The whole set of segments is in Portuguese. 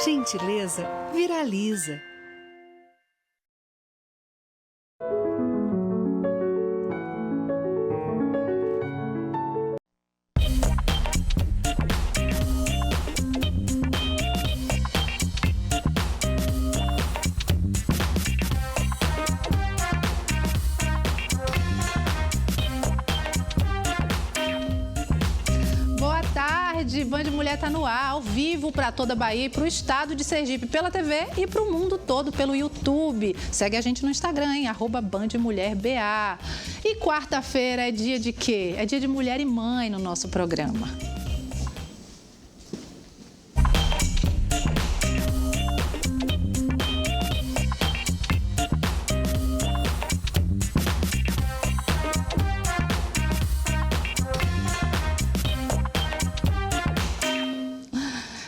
Gentileza viraliza. Band Mulher está no ar, ao vivo para toda a Bahia e para o estado de Sergipe, pela TV e para o mundo todo pelo YouTube. Segue a gente no Instagram, hein? @BandMulherBA. E quarta-feira é dia de quê? É dia de mulher e mãe no nosso programa.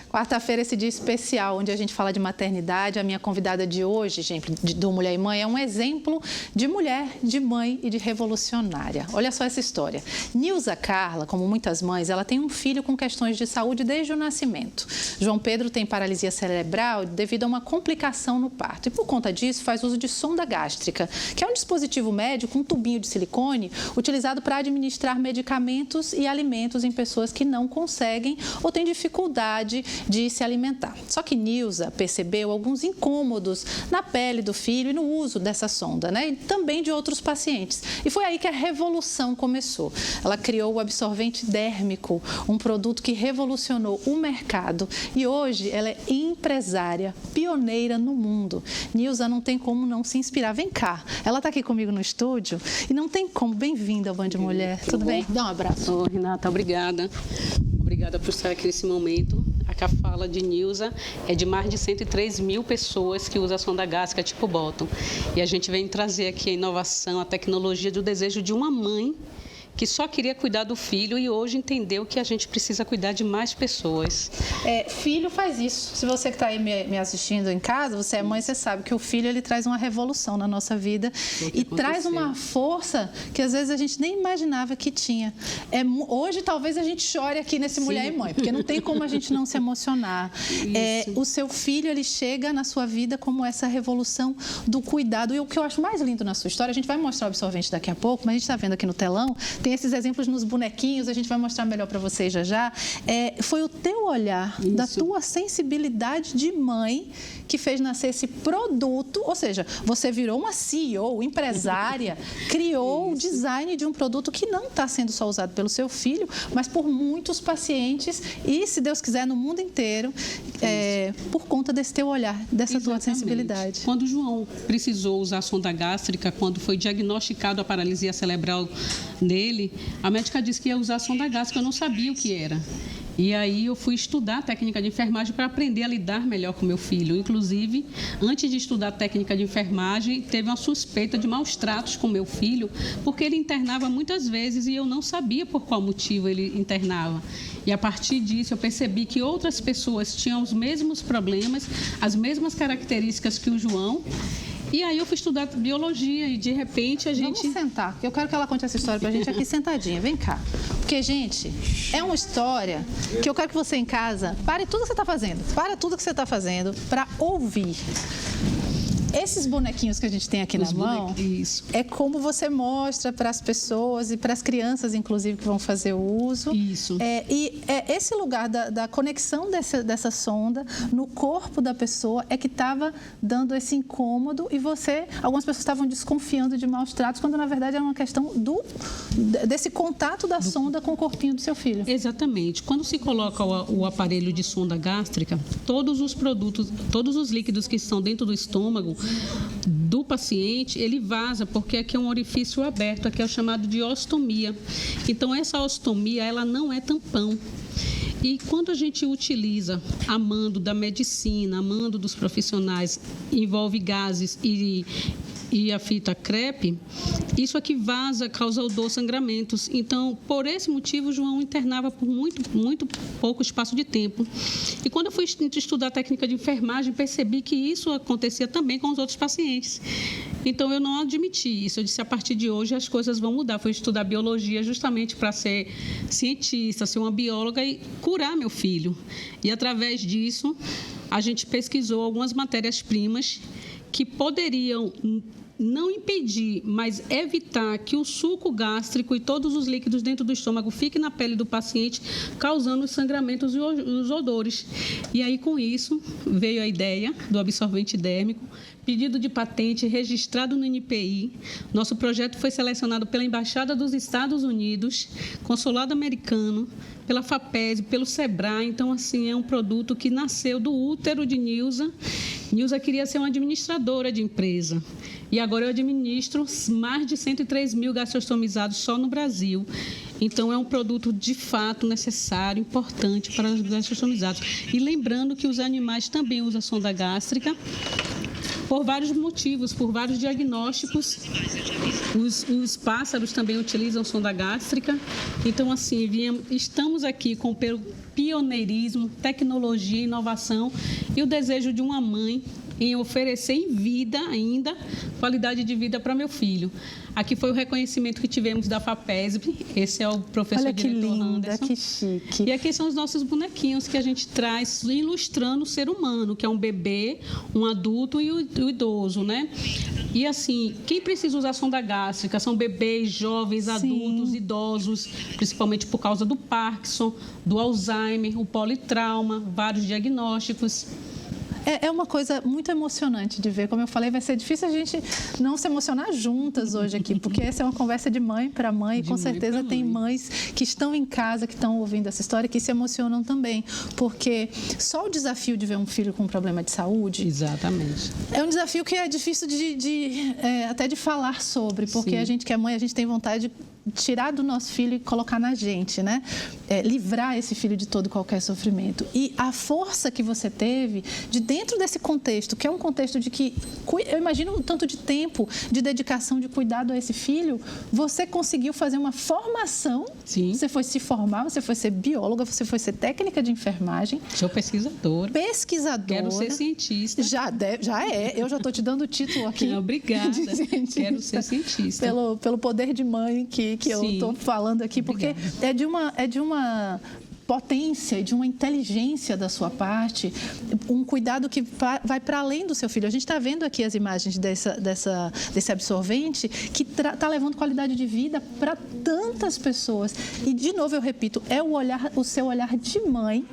Quarta-feira, esse dia especial, onde a gente fala de maternidade. A minha convidada de hoje, gente, do Mulher e Mãe, é um exemplo de mulher, de mãe e de revolucionária. Olha só essa história. Nilza Carla, como muitas mães, ela tem um filho com questões de saúde desde o nascimento. João Pedro tem paralisia cerebral devido a uma complicação no parto. E por conta disso, faz uso de sonda gástrica, que é um dispositivo médico com um tubinho de silicone utilizado para administrar medicamentos e alimentos em pessoas que não conseguem ou têm dificuldade de se alimentar. Só que Nilza percebeu alguns incômodos na pele do filho e no uso dessa sonda, né? E também de outros pacientes. E foi aí que a revolução começou. Ela criou o absorvente dérmico, um produto que revolucionou o mercado. E hoje ela é empresária, pioneira no mundo. Nilza não tem como não se inspirar. Vem cá, ela está aqui comigo no estúdio e não tem como. Bem-vinda ao Band Mulher. Tudo bem? Dá um abraço. Ô, Renata, obrigada. Obrigada por estar aqui nesse momento. A fala de Nilza é de mais de 103 mil pessoas que usam a sonda gástrica tipo Bottom. E a gente vem trazer aqui a inovação, a tecnologia do desejo de uma mãe que só queria cuidar do filho e hoje entendeu que a gente precisa cuidar de mais pessoas. Filho faz isso. Se você que está aí me assistindo em casa, você é mãe, você sabe que o filho ele traz uma revolução na nossa vida e traz uma força que às vezes a gente nem imaginava que tinha. Hoje talvez a gente chore aqui nesse Mulher e Mãe, porque não tem como a gente não se emocionar. O seu filho ele chega na sua vida como essa revolução do cuidado. E o que eu acho mais lindo na sua história, a gente vai mostrar o absorvente daqui a pouco, mas a gente está vendo aqui no telão, tem esses exemplos nos bonequinhos, a gente vai mostrar melhor para vocês já. Foi o teu olhar, da tua sensibilidade de mãe que fez nascer esse produto, ou seja, você virou uma CEO, empresária, criou o design de um produto que não está sendo só usado pelo seu filho, mas por muitos pacientes e, se Deus quiser, no mundo inteiro, por conta desse teu olhar, dessa tua sensibilidade. Quando o João precisou usar a sonda gástrica, quando foi diagnosticado a paralisia cerebral nele, a médica disse que ia usar a sonda gástrica, eu não sabia o que era. E aí eu fui estudar a técnica de enfermagem para aprender a lidar melhor com meu filho. Inclusive, antes de estudar a técnica de enfermagem, teve uma suspeita de maus tratos com meu filho, porque ele internava muitas vezes e eu não sabia por qual motivo ele internava. E a partir disso eu percebi que outras pessoas tinham os mesmos problemas, as mesmas características que o João. E aí eu fui estudar biologia e, de repente, a gente... Vamos sentar, porque eu quero que ela conte essa história pra gente aqui sentadinha. Vem cá. Porque, gente, é uma história que eu quero que você em casa pare tudo que você está fazendo. Para tudo que você está fazendo para ouvir. Esses bonequinhos que a gente tem aqui na mão, é como você mostra para as pessoas e para as crianças, inclusive, que vão fazer o uso. Isso. Esse lugar da conexão dessa sonda no corpo da pessoa é que estava dando esse incômodo e algumas pessoas estavam desconfiando de maus tratos, quando na verdade era uma questão desse contato da sonda com o corpinho do seu filho. Exatamente. Quando se coloca o aparelho de sonda gástrica, todos os produtos, todos os líquidos que estão dentro do estômago do paciente, ele vaza, porque aqui é um orifício aberto, aqui é o chamado de ostomia. Então, essa ostomia, ela não é tampão. E quando a gente utiliza a mando da medicina, a mando dos profissionais, envolve gases e a fita crepe, isso aqui vaza, causa odor, sangramentos. Então, por esse motivo, o João internava por muito pouco espaço de tempo. E quando eu fui estudar a técnica de enfermagem, percebi que isso acontecia também com os outros pacientes. Então, eu não admiti isso. Eu disse, a partir de hoje, as coisas vão mudar. Fui estudar biologia justamente para ser cientista, ser uma bióloga e curar meu filho. E, através disso, a gente pesquisou algumas matérias-primas que poderiam não impedir, mas evitar que o suco gástrico e todos os líquidos dentro do estômago fiquem na pele do paciente, causando os sangramentos e os odores. E aí, com isso, veio a ideia do absorvente dérmico, pedido de patente registrado no NPI. Nosso projeto foi selecionado pela Embaixada dos Estados Unidos, Consulado Americano, pela FAPESB, pelo SEBRAE. Então, assim, é um produto que nasceu do útero de Nilza. Nilza queria ser uma administradora de empresa. E agora eu administro mais de 103 mil gastrostomizados só no Brasil. Então, é um produto, de fato, necessário, importante para os gastrostomizados. E lembrando que os animais também usam sonda gástrica, por vários motivos, por vários diagnósticos. Os pássaros também utilizam sonda gástrica. Então, assim, estamos aqui com pioneirismo, tecnologia, inovação e o desejo de uma mãe em oferecer em vida ainda qualidade de vida para meu filho. Aqui foi o reconhecimento que tivemos da FAPESB. Esse é o professor diretor Anderson. Olha que linda, que chique. E aqui são os nossos bonequinhos que a gente traz ilustrando o ser humano, que é um bebê, um adulto e o idoso, né? E assim, quem precisa usar sonda gástrica são bebês, jovens, adultos, idosos, principalmente por causa do Parkinson, do Alzheimer, o politrauma, vários diagnósticos. É uma coisa muito emocionante de ver. Como eu falei, vai ser difícil a gente não se emocionar juntas hoje aqui, porque essa é uma conversa de mãe para mãe. Com certeza tem mães que estão em casa, que estão ouvindo essa história, que se emocionam também. Porque só o desafio de ver um filho com um problema de saúde... Exatamente. É um desafio que é difícil até de falar sobre, porque a gente que é mãe, a gente tem vontade de tirar do nosso filho e colocar na gente, né? Livrar esse filho de todo e qualquer sofrimento. E a força que você teve de dentro desse contexto, que é um contexto de que, eu imagino o tanto de tempo, de dedicação, de cuidado a esse filho, você conseguiu fazer uma formação. Sim. Você foi se formar, você foi ser bióloga, você foi ser técnica de enfermagem. Sou pesquisadora. Pesquisadora. Quero ser cientista. Já é. Eu já estou te dando o título aqui. Obrigada. Quero ser cientista. Pelo poder de mãe que eu estou falando aqui, porque é de uma potência, de uma inteligência da sua parte, um cuidado que vai para além do seu filho. A gente está vendo aqui as imagens desse absorvente que está levando qualidade de vida para tantas pessoas. E, de novo, eu repito, é o seu olhar de mãe.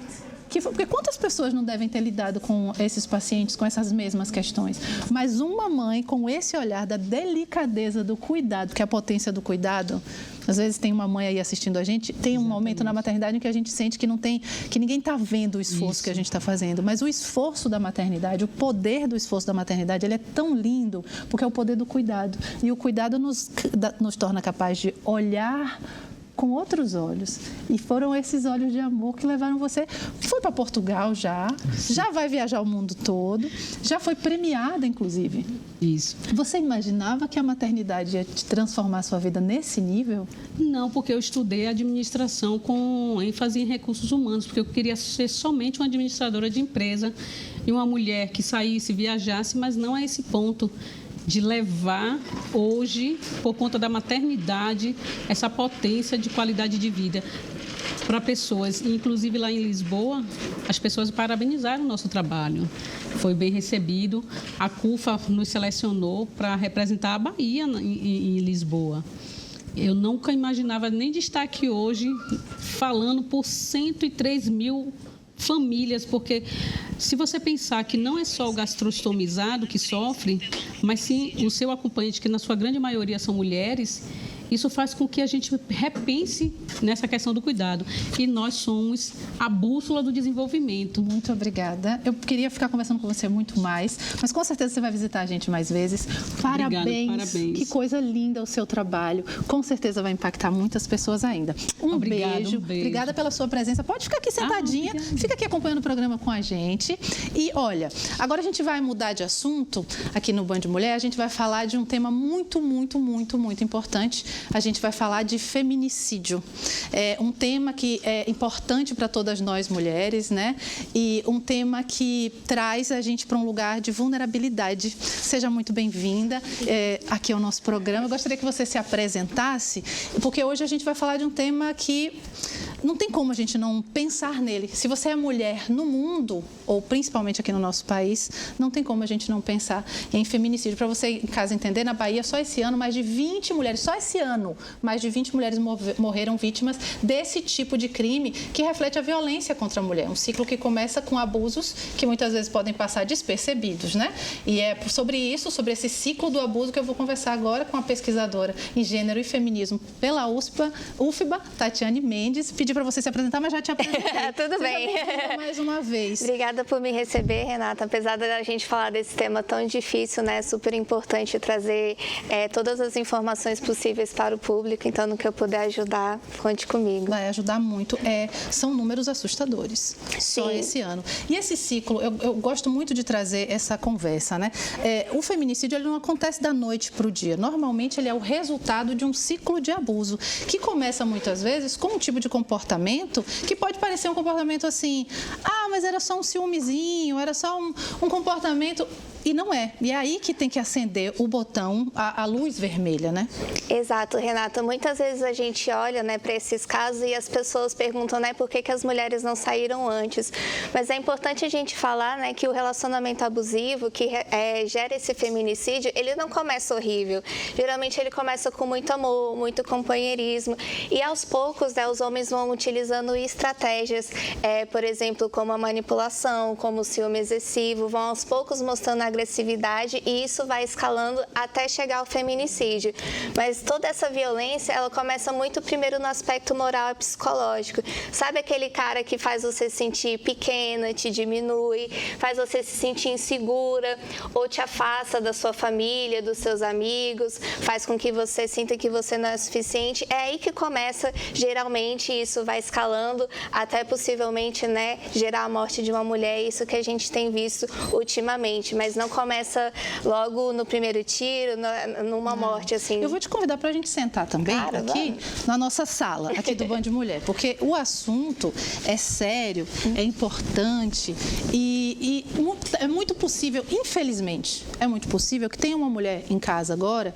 Porque quantas pessoas não devem ter lidado com esses pacientes, com essas mesmas questões? Mas uma mãe com esse olhar da delicadeza do cuidado, que é a potência do cuidado. Às vezes tem uma mãe aí assistindo a gente, tem um momento na maternidade em que a gente sente que ninguém está vendo o esforço que a gente está fazendo. Mas o esforço da maternidade, o poder do esforço da maternidade, ele é tão lindo, porque é o poder do cuidado. E o cuidado nos torna capaz de olhar com outros olhos. E foram esses olhos de amor que levaram você... Foi para Portugal já vai viajar o mundo todo, já foi premiada, inclusive. Isso. Você imaginava que a maternidade ia te transformar a sua vida nesse nível? Não, porque eu estudei administração com ênfase em recursos humanos, porque eu queria ser somente uma administradora de empresa e uma mulher que saísse, viajasse, mas não a esse ponto de levar hoje, por conta da maternidade, essa potência de qualidade de vida para pessoas. Inclusive, lá em Lisboa, as pessoas parabenizaram o nosso trabalho. Foi bem recebido. A CUFA nos selecionou para representar a Bahia em Lisboa. Eu nunca imaginava nem de estar aqui hoje falando por 103 mil famílias, porque se você pensar que não é só o gastrostomizado que sofre, mas sim o seu acompanhante, que na sua grande maioria são mulheres, isso faz com que a gente repense nessa questão do cuidado. E nós somos a bússola do desenvolvimento. Muito obrigada. Eu queria ficar conversando com você muito mais, mas com certeza você vai visitar a gente mais vezes. Parabéns. Que coisa linda o seu trabalho. Com certeza vai impactar muitas pessoas ainda. Um beijo. Obrigada pela sua presença. Pode ficar aqui sentadinha. Fica aqui acompanhando o programa com a gente. E, olha, agora a gente vai mudar de assunto aqui no Band Mulher. A gente vai falar de um tema muito, muito, muito, muito importante. A gente vai falar de feminicídio. É um tema que é importante para todas nós mulheres, né? E um tema que traz a gente para um lugar de vulnerabilidade. Seja muito bem-vinda aqui ao nosso programa. Eu gostaria que você se apresentasse, porque hoje a gente vai falar de um tema que não tem como a gente não pensar nele. Se você é mulher no mundo, ou principalmente aqui no nosso país, não tem como a gente não pensar em feminicídio. Para você, em casa, entender, na Bahia, só esse ano, mais de 20 mulheres, só esse ano, mais de 20 mulheres morreram vítimas desse tipo de crime que reflete a violência contra a mulher. Um ciclo que começa com abusos que muitas vezes podem passar despercebidos, né? E é sobre isso, sobre esse ciclo do abuso, que eu vou conversar agora com a pesquisadora em gênero e feminismo pela UFBA, Tatiane Mendes. Pedi para você se apresentar, mas já te apresentei. Tudo bem. Mais uma vez. Obrigada por me receber, Renata. Apesar da gente falar desse tema tão difícil, né, é super importante trazer todas as informações possíveis para o público. Então, no que eu puder ajudar, conte comigo. Vai ajudar muito. São números assustadores. Sim. Só esse ano. E esse ciclo, eu gosto muito de trazer essa conversa, né? O feminicídio, ele não acontece da noite para o dia. Normalmente, ele é o resultado de um ciclo de abuso, que começa muitas vezes com um tipo de comportamento que pode parecer um comportamento assim, mas era só um ciúmezinho, era só um comportamento... E não é. E é aí que tem que acender o botão, a luz vermelha, né? Exato, Renata. Muitas vezes a gente olha, né, para esses casos e as pessoas perguntam, né, por que as mulheres não saíram antes. Mas é importante a gente falar, né, que o relacionamento abusivo que gera esse feminicídio, ele não começa horrível. Geralmente ele começa com muito amor, muito companheirismo. E aos poucos, né, os homens vão utilizando estratégias, por exemplo, como a manipulação, como o ciúme excessivo, vão aos poucos mostrando a agressividade e isso vai escalando até chegar ao feminicídio. Mas toda essa violência, ela começa muito primeiro no aspecto moral e psicológico. Sabe aquele cara que faz você se sentir pequena, te diminui, faz você se sentir insegura ou te afasta da sua família, dos seus amigos, faz com que você sinta que você não é suficiente. É aí que começa, geralmente, isso vai escalando até possivelmente, né, gerar a morte de uma mulher. Isso que a gente tem visto ultimamente, mas não começa logo no primeiro tiro, numa morte, assim. Eu vou te convidar para a gente sentar também aqui na nossa sala, aqui do Band de Mulher, porque o assunto é sério, é importante e é muito possível, infelizmente, é muito possível que tenha uma mulher em casa agora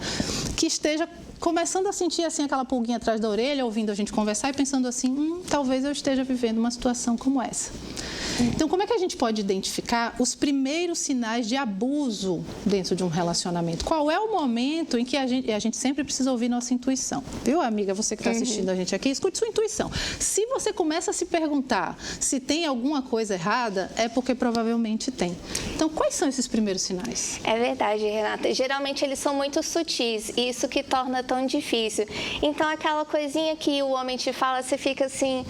que esteja começando a sentir assim aquela pulguinha atrás da orelha, ouvindo a gente conversar e pensando assim, talvez eu esteja vivendo uma situação como essa. Então, como é que a gente pode identificar os primeiros sinais de abuso dentro de um relacionamento? Qual é o momento em que a gente sempre precisa ouvir nossa intuição? Viu, amiga? Você que está assistindo a gente aqui, escute sua intuição. Se você começa a se perguntar se tem alguma coisa errada, é porque provavelmente tem. Então, quais são esses primeiros sinais? É verdade, Renata. Geralmente, eles são muito sutis, e isso que torna tão difícil. Então, aquela coisinha que o homem te fala, você fica assim,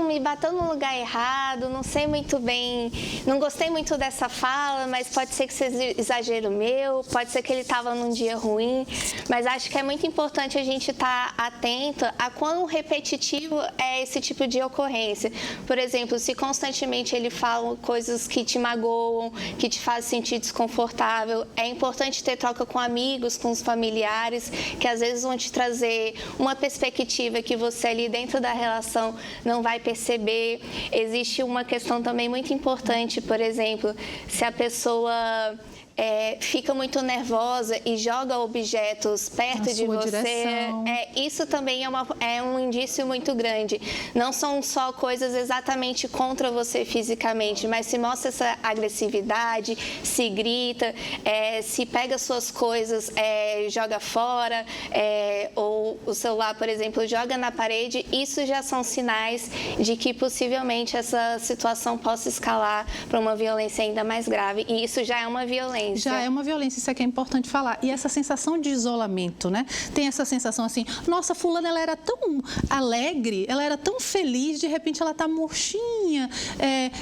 me bateu no lugar errado, não sei muito bem, não gostei muito dessa fala, mas pode ser que seja exagero meu, pode ser que ele estava num dia ruim, mas acho que é muito importante a gente estar atento a quão repetitivo é esse tipo de ocorrência. Por exemplo, se constantemente ele fala coisas que te magoam, que te fazem sentir desconfortável, é importante ter troca com amigos, com os familiares, que às vezes vão te trazer uma perspectiva que você ali dentro da relação não vai perceber. Existe uma questão também muito importante, por exemplo, se a pessoa fica muito nervosa e joga objetos perto de você, isso também é um indício muito grande. Não são só coisas exatamente contra você fisicamente, mas se mostra essa agressividade, se grita, se pega suas coisas, joga fora, ou o celular, por exemplo, joga na parede, isso já são sinais de que possivelmente essa situação possa escalar para uma violência ainda mais grave, e isso já é uma violência. Já é uma violência, isso é que é importante falar. E essa sensação de isolamento, né? Tem essa sensação assim, nossa, fulana, ela era tão alegre, ela era tão feliz, de repente ela tá murchinha,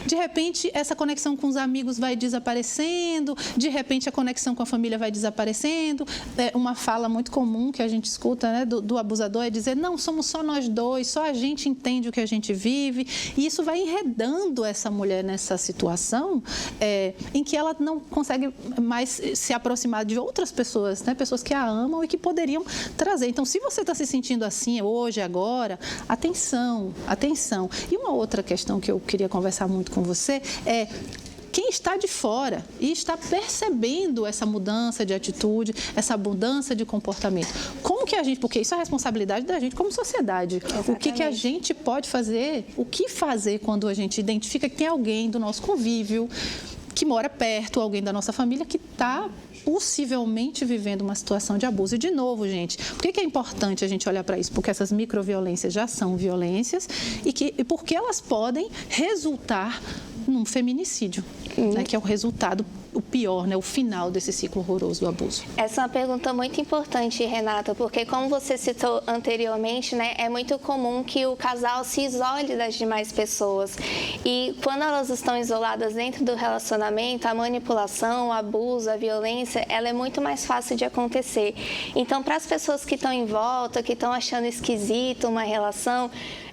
de repente essa conexão com os amigos vai desaparecendo, de repente a conexão com a família vai desaparecendo. Uma fala muito comum que a gente escuta, né, do abusador é dizer, não, somos só nós dois, só a gente entende o que a gente vive. E isso vai enredando essa mulher nessa situação em que ela não consegue mais se aproximar de outras pessoas, né? Pessoas que a amam e que poderiam trazer. Então, se você está se sentindo assim hoje, agora, atenção, atenção. E uma outra questão que eu queria conversar muito com você é quem está de fora e está percebendo essa mudança de atitude, essa mudança de comportamento. Como porque isso é a responsabilidade da gente como sociedade. Exatamente. O que a gente pode fazer, o que fazer quando a gente identifica que tem alguém do nosso convívio, que mora perto, alguém da nossa família que está possivelmente vivendo uma situação de abuso. E, de novo, gente, por que é importante a gente olhar para isso? Porque essas microviolências já são violências e porque elas podem resultar num feminicídio, né, que é o resultado, o pior, né, o final desse ciclo horroroso do abuso. Essa é uma pergunta muito importante, Renata, porque como você citou anteriormente, né, é muito comum que o casal se isole das demais pessoas. E quando elas estão isoladas dentro do relacionamento, a manipulação, o abuso, a violência, ela é muito mais fácil de acontecer. Então, para as pessoas que estão em volta, que estão achando esquisito uma relação,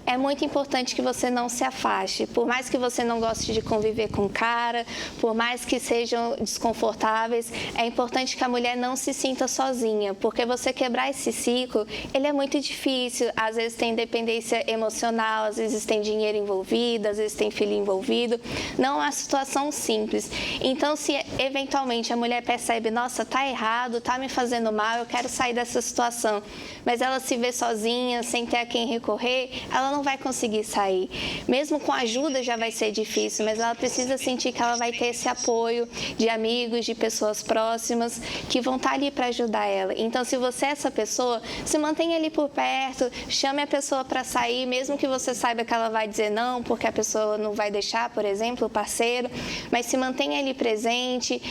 é muito importante que você não se afaste. Por mais que você não goste de conviver com o cara, por mais que sejam desconfortáveis, é importante que a mulher não se sinta sozinha, porque você quebrar esse ciclo, ele é muito difícil. Às vezes tem dependência emocional, às vezes tem dinheiro envolvido, às vezes tem filho envolvido. Não é uma situação simples. Então, se eventualmente a mulher percebe, nossa, tá errado, tá me fazendo mal, eu quero sair dessa situação, mas ela se vê sozinha, sem ter a quem recorrer, ela não vai conseguir sair. Mesmo com ajuda já vai ser difícil, mas ela precisa sentir que ela vai ter esse apoio de amigos, de pessoas próximas que vão estar ali para ajudar ela. Então, se você é essa pessoa, se mantenha ali por perto, chame a pessoa para sair, mesmo que você saiba que ela vai dizer não, porque a pessoa não vai deixar, por exemplo, o parceiro, mas se mantenha ali presente,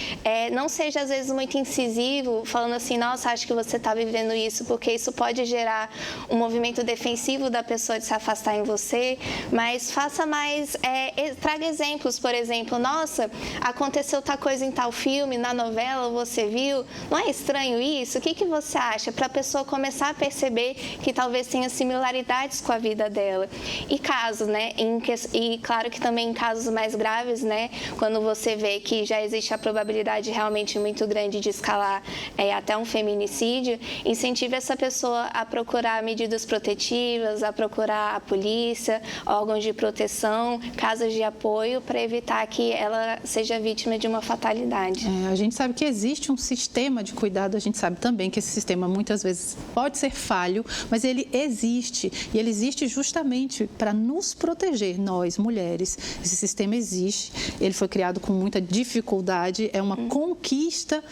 não seja às vezes muito incisivo, falando assim, nossa, acho que você está vivendo isso, porque isso pode gerar um movimento defensivo da pessoa de se afastar em você, mas faça mais, traga exemplos, por exemplo, nossa, aconteceu tal coisa em tal filme, na novela, você viu, não é estranho isso? O que você acha? Para a pessoa começar a perceber que talvez tenha similaridades com a vida dela. E casos, né, e claro que também em casos mais graves, né, quando você vê que já existe a probabilidade realmente muito grande de escalar até um feminicídio, incentive essa pessoa a procurar medidas protetivas, a procurar a polícia, órgãos de proteção, casas de apoio para evitar que ela seja vítima de uma fatalidade. A gente sabe que existe um sistema de cuidado, a gente sabe também que esse sistema muitas vezes pode ser falho, mas ele existe e ele existe justamente para nos proteger, nós, mulheres. Esse sistema existe, ele foi criado com muita dificuldade, é uma conquista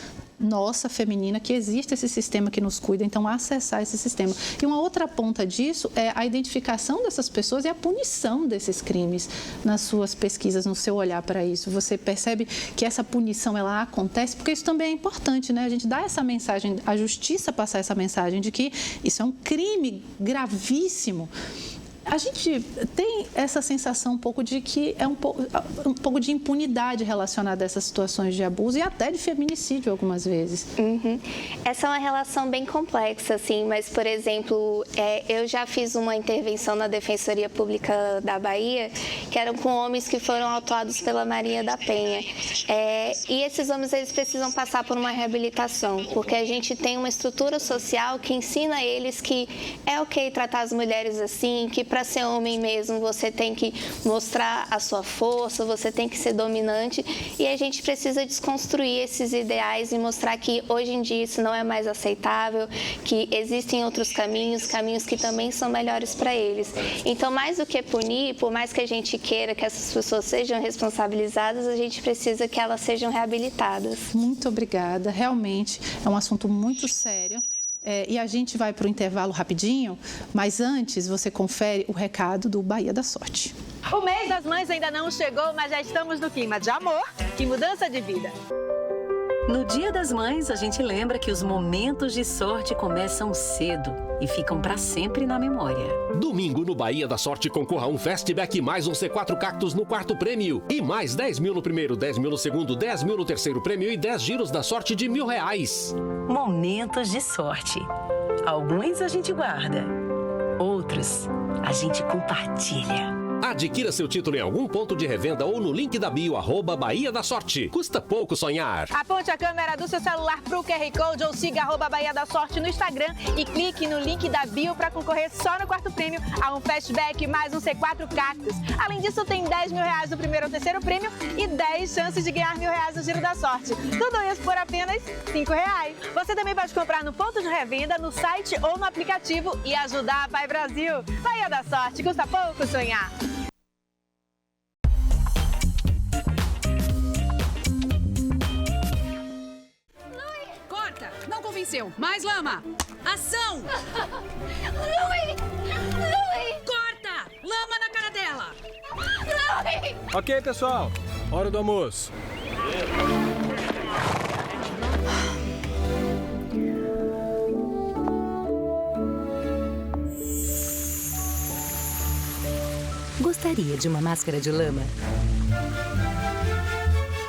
nossa, feminina, que existe esse sistema que nos cuida, então acessar esse sistema. E uma outra ponta disso é a identificação dessas pessoas e a punição desses crimes nas suas pesquisas, no seu olhar para isso. Você percebe que essa punição, ela acontece, porque isso também é importante, né? A gente dá essa mensagem, a justiça passar essa mensagem de que isso é um crime gravíssimo. A gente tem essa sensação um pouco de que é um pouco de impunidade relacionada a essas situações de abuso e até de feminicídio algumas vezes. Uhum. Essa é uma relação bem complexa, assim, mas, por exemplo, eu já fiz uma intervenção na Defensoria Pública da Bahia, que eram com homens que foram autuados pela Maria da Penha. E esses homens, eles precisam passar por uma reabilitação, porque a gente tem uma estrutura social que ensina eles que é ok tratar as mulheres assim, que para ser homem mesmo você tem que mostrar a sua força, você tem que ser dominante, e a gente precisa desconstruir esses ideais e mostrar que hoje em dia isso não é mais aceitável, que existem outros caminhos que também são melhores para eles. Então, mais do que punir, por mais que a gente queira que essas pessoas sejam responsabilizadas, a gente precisa que elas sejam reabilitadas. Muito obrigada, realmente é um assunto muito sério. E a gente vai para o intervalo rapidinho, mas antes você confere o recado do Bahia da Sorte. O mês das mães ainda não chegou, mas já estamos no clima de amor e mudança de vida. No Dia das Mães, a gente lembra que os momentos de sorte começam cedo e ficam para sempre na memória. Domingo no Bahia da Sorte concorra a um Fastback e mais um C4 Cactus no quarto prêmio. E mais 10 mil no primeiro, 10 mil no segundo, 10 mil no terceiro prêmio e 10 giros da sorte de R$1.000. Momentos de sorte. Alguns a gente guarda, outros a gente compartilha. Adquira seu título em algum ponto de revenda ou no link da bio, @Bahia da Sorte. Custa pouco sonhar. Aponte a câmera do seu celular para o QR Code ou siga @Bahia da Sorte no Instagram e clique no link da bio para concorrer só no quarto prêmio a um fastback mais um C4 Cactus. Além disso, tem R$10 mil no primeiro ou terceiro prêmio e 10 chances de ganhar R$1.000 no Giro da Sorte. Tudo isso por apenas R$5. Você também pode comprar no ponto de revenda, no site ou no aplicativo e ajudar a Pai Brasil. Bahia da Sorte, custa pouco sonhar. Não convenceu. Mais lama. Ação. Louie! Corta. Lama na cara dela. Louie! Ok, pessoal. Hora do almoço. Gostaria de uma máscara de lama?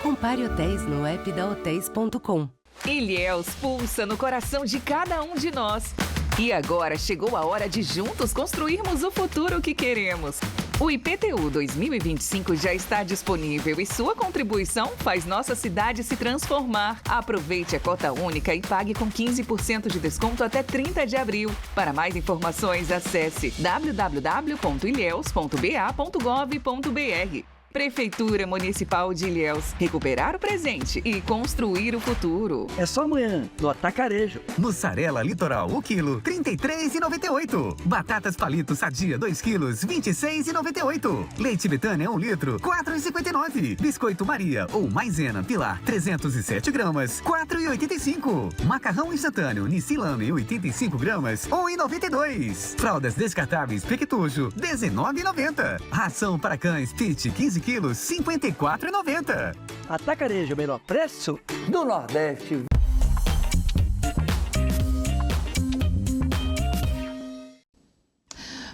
Compare hotéis no app da Hotels.com. Ilhéus pulsa no coração de cada um de nós. E agora chegou a hora de juntos construirmos o futuro que queremos. O IPTU 2025 já está disponível e sua contribuição faz nossa cidade se transformar. Aproveite a cota única e pague com 15% de desconto até 30 de abril. Para mais informações, acesse www.ilhéus.ba.gov.br. Prefeitura Municipal de Ilhéus. Recuperar o presente e construir o futuro. É só amanhã, no Atacarejo. Mussarela Litoral, o quilo, R$ 33,98. Batatas palito sadia, 2 quilos, R$ 26,98. Leite Betânia, 1 litro, R$ 4,59. Biscoito Maria ou Maisena Pilar, 307 gramas, R$ 4,85. Macarrão instantâneo Nicilame, 85 gramas, R$ 1,92. Fraldas descartáveis Pequetujo, R$ 19,90. Ração para cães Pit, 15 quilos, R$ 54,90. Atacarejo, o menor preço do Nordeste.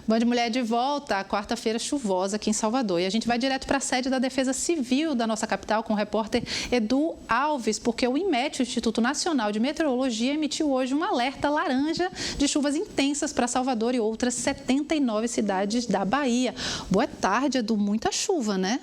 Band Mulher de volta, a quarta-feira chuvosa aqui em Salvador. E a gente vai direto para a sede da Defesa Civil da nossa capital com o repórter Edu Alves, porque o INMET, o Instituto Nacional de Meteorologia, emitiu hoje um alerta laranja de chuvas intensas para Salvador e outras 79 cidades da Bahia. Boa tarde, Edu. Muita chuva, né?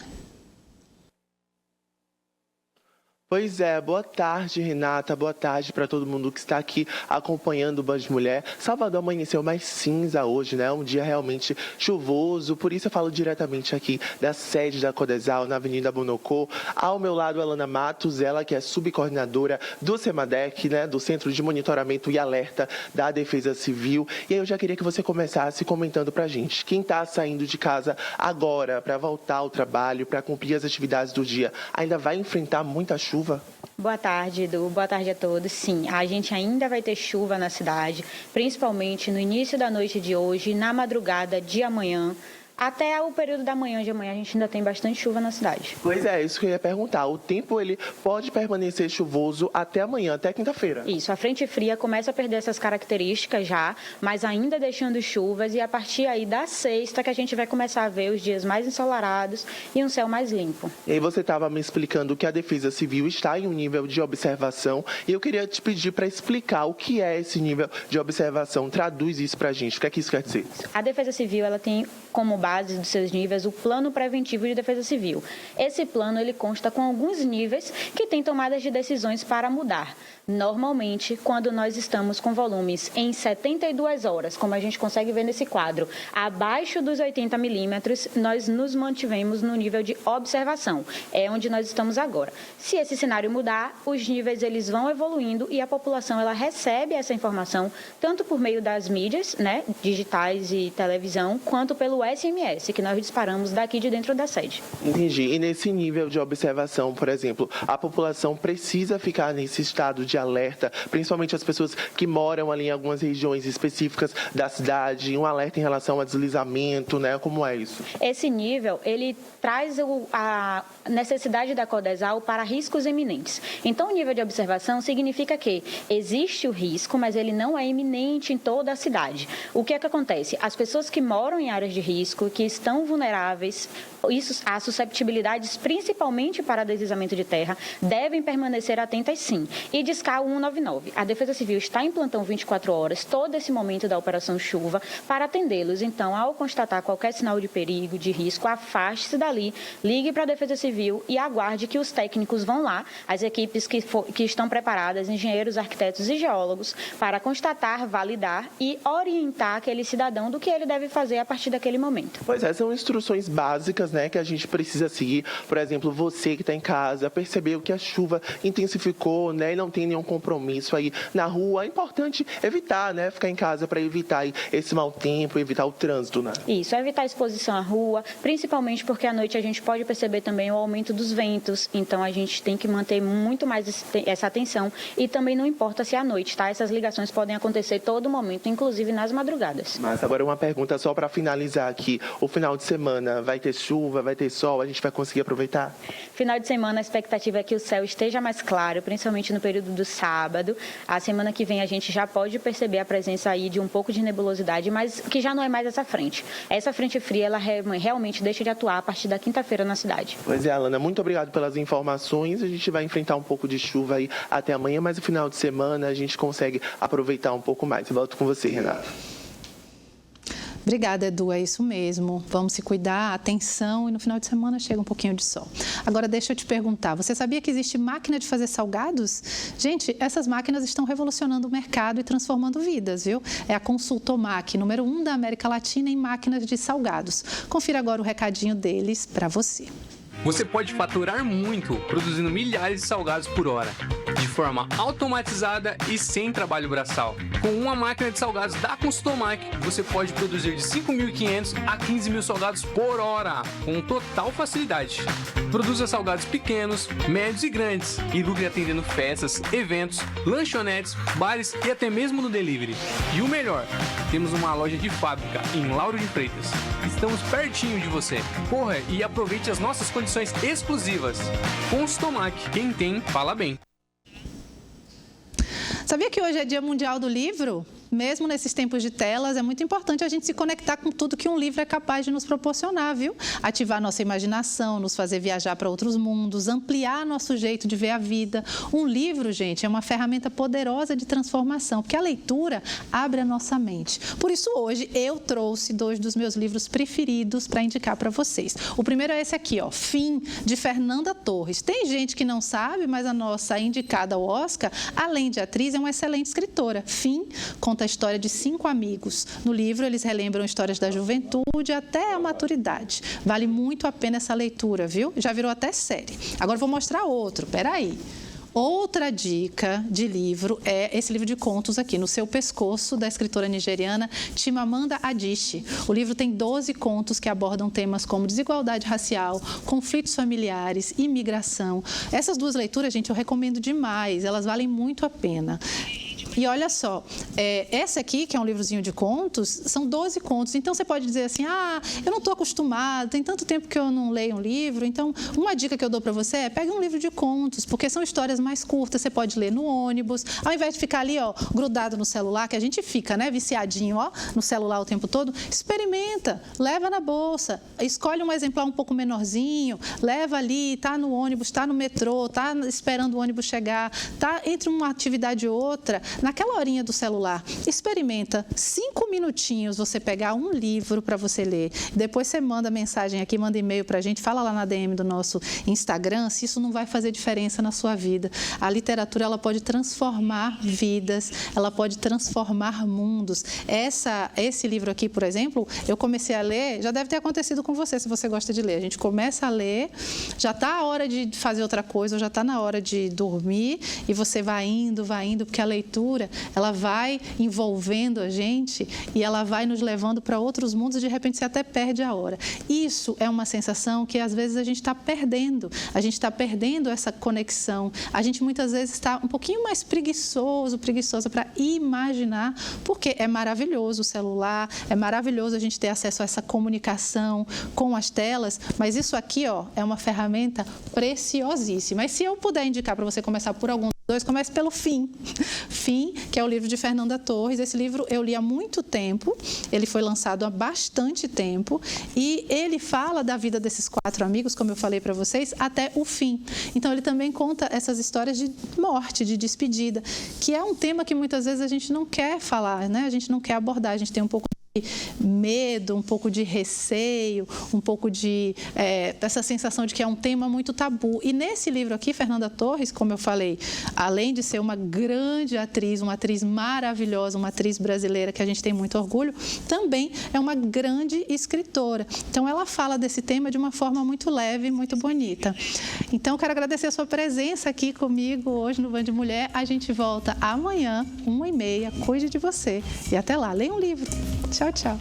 Pois é, boa tarde, Renata, boa tarde para todo mundo que está aqui acompanhando o Band Mulher. Salvador amanheceu mais cinza hoje, né? Um dia realmente chuvoso, por isso eu falo diretamente aqui da sede da Codesal, na Avenida Bonocô. Ao meu lado, Alana Matos, ela que é subcoordenadora do CEMADEC, né? Do Centro de Monitoramento e Alerta da Defesa Civil. E aí eu já queria que você começasse comentando pra gente. Quem está saindo de casa agora para voltar ao trabalho, para cumprir as atividades do dia, ainda vai enfrentar muita chuva? Boa tarde, Edu. Boa tarde a todos. Sim, a gente ainda vai ter chuva na cidade, principalmente no início da noite de hoje, na madrugada de amanhã. Até o período da manhã de amanhã a gente ainda tem bastante chuva na cidade. Pois é, isso que eu ia perguntar. O tempo ele pode permanecer chuvoso até amanhã, até quinta-feira? Isso, a frente fria começa a perder essas características já, mas ainda deixando chuvas e a partir aí da sexta que a gente vai começar a ver os dias mais ensolarados e um céu mais limpo. E aí você estava me explicando que a Defesa Civil está em um nível de observação e eu queria te pedir para explicar o que é esse nível de observação. Traduz isso para a gente. O que é que isso quer dizer? A Defesa Civil ela tem como base dos seus níveis o Plano Preventivo de Defesa Civil. Esse plano ele consta com alguns níveis que tem tomadas de decisões para mudar. Normalmente, quando nós estamos com volumes em 72 horas, como a gente consegue ver nesse quadro, abaixo dos 80 milímetros, nós nos mantivemos no nível de observação. É onde nós estamos agora. Se esse cenário mudar, os níveis eles vão evoluindo e a população ela recebe essa informação tanto por meio das mídias, né, digitais e televisão, quanto pelo SMS, que nós disparamos daqui de dentro da sede. Entendi. E nesse nível de observação, por exemplo, a população precisa ficar nesse estado de alerta, principalmente as pessoas que moram ali em algumas regiões específicas da cidade, um alerta em relação a deslizamento, né? Como é isso? Esse nível, ele traz a necessidade da Codesal para riscos eminentes. Então, o nível de observação significa que existe o risco, mas ele não é iminente em toda a cidade. O que é que acontece? As pessoas que moram em áreas de risco risco, que estão vulneráveis, as susceptibilidades, principalmente para deslizamento de terra, devem permanecer atentas sim. E discar o 199. A Defesa Civil está em plantão 24 horas, todo esse momento da Operação Chuva, para atendê-los. Então, ao constatar qualquer sinal de perigo, de risco, afaste-se dali, ligue para a Defesa Civil e aguarde que os técnicos vão lá, as equipes que estão preparadas, engenheiros, arquitetos e geólogos, para constatar, validar e orientar aquele cidadão do que ele deve fazer a partir daquele momento. Pois é, são instruções básicas, né, que a gente precisa seguir. Por exemplo, você que está em casa, percebeu que a chuva intensificou, né, e não tem nenhum compromisso aí na rua. É importante evitar, né, ficar em casa para evitar aí esse mau tempo, evitar o trânsito, né? Isso, evitar a exposição à rua, principalmente porque à noite a gente pode perceber também o aumento dos ventos, então a gente tem que manter muito mais essa atenção e também não importa se é à noite, tá? Essas ligações podem acontecer todo momento, inclusive nas madrugadas. Mas agora uma pergunta só para finalizar aqui. O final de semana vai ter chuva, vai ter sol, a gente vai conseguir aproveitar? Final de semana a expectativa é que o céu esteja mais claro, principalmente no período do sábado. A semana que vem a gente já pode perceber a presença aí de um pouco de nebulosidade, mas que já não é mais essa frente. Essa frente fria, ela realmente deixa de atuar a partir da quinta-feira na cidade. Pois é, Alana, muito obrigado pelas informações. A gente vai enfrentar um pouco de chuva aí até amanhã, mas no final de semana a gente consegue aproveitar um pouco mais. Volto com você, Renata. Obrigada, Edu, é isso mesmo. Vamos se cuidar, atenção, e no final de semana chega um pouquinho de sol. Agora, deixa eu te perguntar, você sabia que existe máquina de fazer salgados? Gente, essas máquinas estão revolucionando o mercado e transformando vidas, viu? É a Consultomac, número 1 da América Latina em máquinas de salgados. Confira agora o recadinho deles para você. Você pode faturar muito produzindo milhares de salgados por hora, de forma automatizada e sem trabalho braçal. Com uma máquina de salgados da Consultomac, você pode produzir de 5.500 a 15.000 salgados por hora, com total facilidade. Produza salgados pequenos, médios e grandes, e lucre atendendo festas, eventos, lanchonetes, bares e até mesmo no delivery. E o melhor, temos uma loja de fábrica em Lauro de Freitas. Estamos pertinho de você. Corra e aproveite as nossas condições exclusivas. Consultomac, quem tem, fala bem. Sabia que hoje é Dia Mundial do Livro? Mesmo nesses tempos de telas, é muito importante a gente se conectar com tudo que um livro é capaz de nos proporcionar, viu? Ativar nossa imaginação, nos fazer viajar para outros mundos, ampliar nosso jeito de ver a vida. Um livro, gente, é uma ferramenta poderosa de transformação, porque a leitura abre a nossa mente. Por isso, hoje, eu trouxe 2 dos meus livros preferidos para indicar para vocês. O primeiro é esse aqui, ó, Fim, de Fernanda Torres. Tem gente que não sabe, mas a nossa indicada ao Oscar, além de atriz, é uma excelente escritora. Fim, conta a história de 5 amigos. No livro, eles relembram histórias da juventude até a maturidade. Vale muito a pena essa leitura, viu? Já virou até série. Agora vou mostrar outro, peraí. Outra dica de livro é esse livro de contos aqui, No Seu Pescoço, da escritora nigeriana Chimamanda Adichie. O livro tem 12 contos que abordam temas como desigualdade racial, conflitos familiares, imigração. Essas 2 leituras, gente, eu recomendo demais, elas valem muito a pena. E olha só, essa aqui, que é um livrozinho de contos, são 12 contos. Então, você pode dizer assim, eu não estou acostumado, tem tanto tempo que eu não leio um livro. Então, uma dica que eu dou para você é, pega um livro de contos, porque são histórias mais curtas, você pode ler no ônibus, ao invés de ficar ali, ó, grudado no celular, que a gente fica, né, viciadinho, ó, no celular o tempo todo, experimenta, leva na bolsa, escolhe um exemplar um pouco menorzinho, leva ali, tá no ônibus, tá no metrô, tá esperando o ônibus chegar, tá entre uma atividade e outra, naquela horinha do celular, experimenta 5 minutinhos você pegar um livro para você ler. Depois você manda mensagem aqui, manda e-mail para a gente, fala lá na DM do nosso Instagram se isso não vai fazer diferença na sua vida. A literatura, ela pode transformar vidas, ela pode transformar mundos. Esse livro aqui, por exemplo, eu comecei a ler, já deve ter acontecido com você, se você gosta de ler. A gente começa a ler, já está a hora de fazer outra coisa, ou já está na hora de dormir, e você vai indo, porque a leitura, ela vai envolvendo a gente e ela vai nos levando para outros mundos e de repente você até perde a hora. Isso é uma sensação que às vezes a gente está perdendo. A gente está perdendo essa conexão. A gente muitas vezes está um pouquinho mais preguiçosa para imaginar, porque é maravilhoso o celular, é maravilhoso a gente ter acesso a essa comunicação com as telas, mas isso aqui, ó, é uma ferramenta preciosíssima. E se eu puder indicar para você começar por algum 2 começa pelo Fim. Fim, que é o livro de Fernanda Torres. Esse livro eu li há muito tempo, ele foi lançado há bastante tempo e ele fala da vida desses 4 amigos, como eu falei para vocês, até o fim. Então, ele também conta essas histórias de morte, de despedida, que é um tema que muitas vezes a gente não quer falar, né? A gente não quer abordar, a gente tem um pouco medo, um pouco de receio, um pouco de essa sensação de que é um tema muito tabu. E nesse livro aqui, Fernanda Torres, como eu falei, além de ser uma grande atriz, uma atriz maravilhosa, uma atriz brasileira que a gente tem muito orgulho, também é uma grande escritora. Então, ela fala desse tema de uma forma muito leve, muito bonita. Então, quero agradecer a sua presença aqui comigo hoje no Band Mulher. A gente volta amanhã, 1h30. Cuide de você. E até lá, leia um livro. Tchau, tchau.